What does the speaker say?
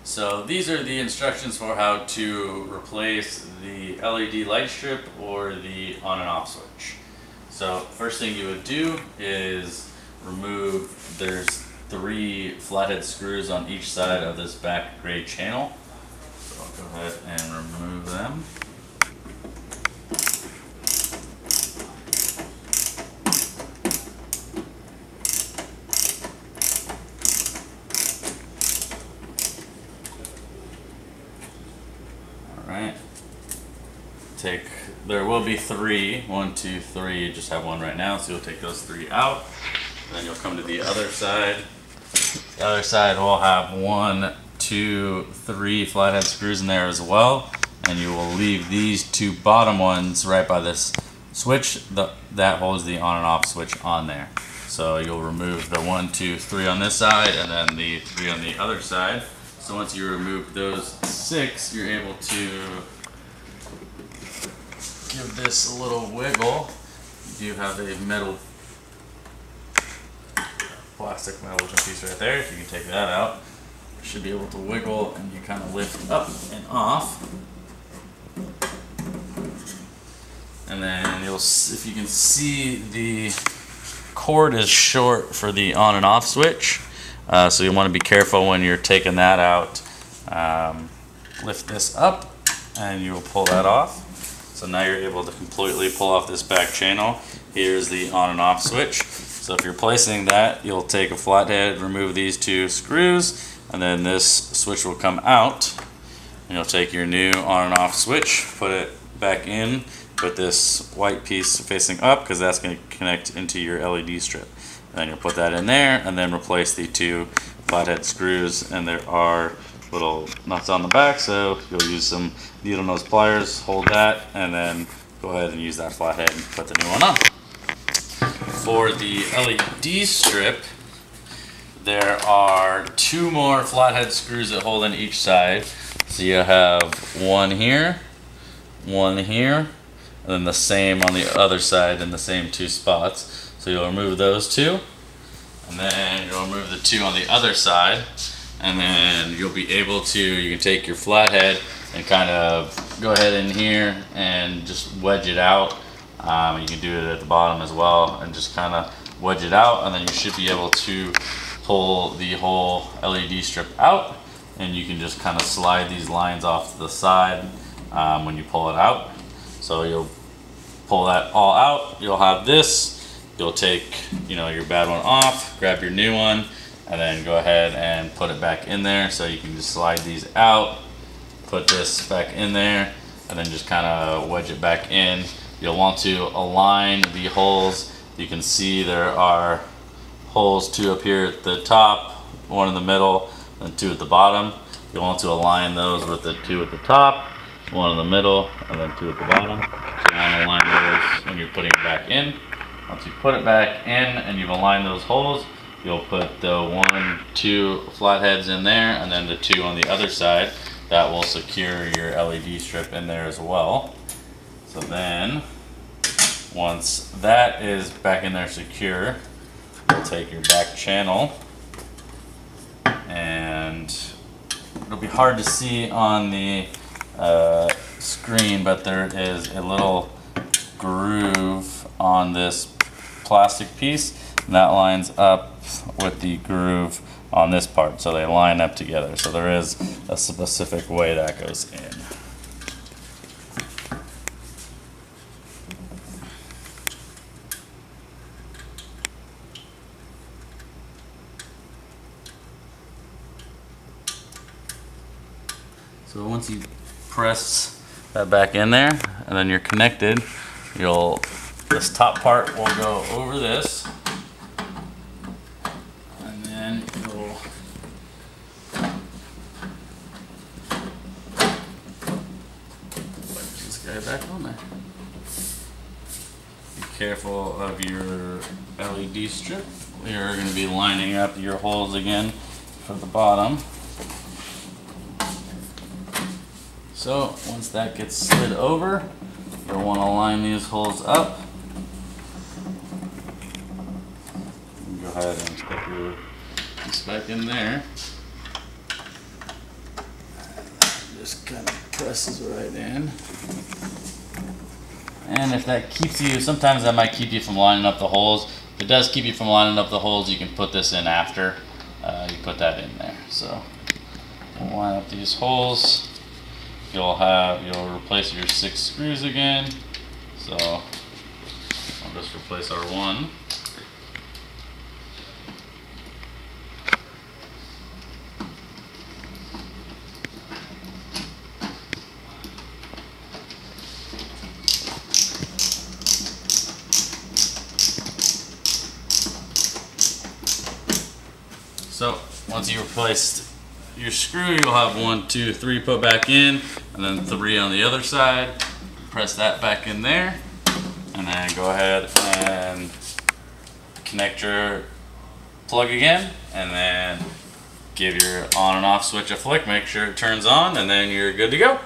So these are the instructions for how to replace the LED light strip or the on and off switch. So first thing you would do is remove, there's 3 flathead screws on each side of this back gray channel. So I'll go ahead and remove them. Alright. There will be 3, 1, 2, 3, you just have one right now, so you'll take those 3 out. And then you'll come to the other side. The other side will have 1, 2, 3 flathead screws in there as well. And you will leave these 2 bottom ones right by this switch that holds the on and off switch on there. So you'll remove the 1, 2, 3 on this side and then the 3 on the other side. So once you remove those 6, you're able to give this a little wiggle. You do have a plastic metal piece right there. If you can take that out, you should be able to wiggle and you kind of lift up and off. And then if you can see, the cord is short for the on and off switch. So you want to be careful when you're taking that out. Lift this up and you will pull that off. So now you're able to completely pull off this back channel. Here's the on and off switch. So if you're placing that, you'll take a flathead, remove these 2 screws, and then this switch will come out. And you'll take your new on and off switch, put it back in, put this white piece facing up because that's going to connect into your LED strip. And then you'll put that in there and then replace the 2 flathead screws, and there are little nuts on the back, so you'll use some needle nose pliers, hold that, and then go ahead and use that flathead and put the new one on. For the LED strip, there are 2 more flathead screws that hold on each side. So you have 1 here, 1 here, and then the same on the other side in the same 2 spots. So you'll remove those 2, and then you'll remove the 2 on the other side, and then you'll be able to, you can take your flathead and kind of go ahead in here and just wedge it out. You can do it at the bottom as well and just kind of wedge it out, and then you should be able to pull the whole LED strip out, and you can just kind of slide these lines off to the side when you pull it out. So you'll pull that all out, you'll have this, you'll take your bad one off, grab your new one, and then go ahead and put it back in there. So you can just slide these out, put this back in there, and then just kind of wedge it back in. You'll want to align the holes. You can see there are holes 2 up here at the top, 1 in the middle, and 2 at the bottom. You'll want to align those with the 2 at the top, 1 in the middle, and then 2 at the bottom. So you want to align those when you're putting it back in. Once you put it back in and you've aligned those holes, you'll put the 1, 2 flatheads in there, and then the 2 on the other side. That will secure your LED strip in there as well. So then, once that is back in there secure, you'll take your back channel, and it'll be hard to see on the screen, but there is a little groove on this plastic piece, and that lines up with the groove on this part, so they line up together. So there is a specific way that goes in. So once you press that back in there and then you're connected, this top part will go over this, and then you'll wedge this guy back on there. Be careful of your LED strip. You're going to be lining up your holes again for the bottom. So once that gets slid over, you'll want to line these holes up. Go ahead and put your piece back in there. just kind of presses right in. And if that keeps you, sometimes that might keep you from lining up the holes. If it does keep you from lining up the holes, you can put this in after you put that in there. So we'll line up these holes. You'll replace your 6 screws again. So I'll just replace our one. So once you replaced your screw, you'll have 1, 2, 3 put back in, and then 3 on the other side. Press that back in there, and then go ahead and connect your plug again, and then give your on and off switch a flick, make sure it turns on, and then you're good to go.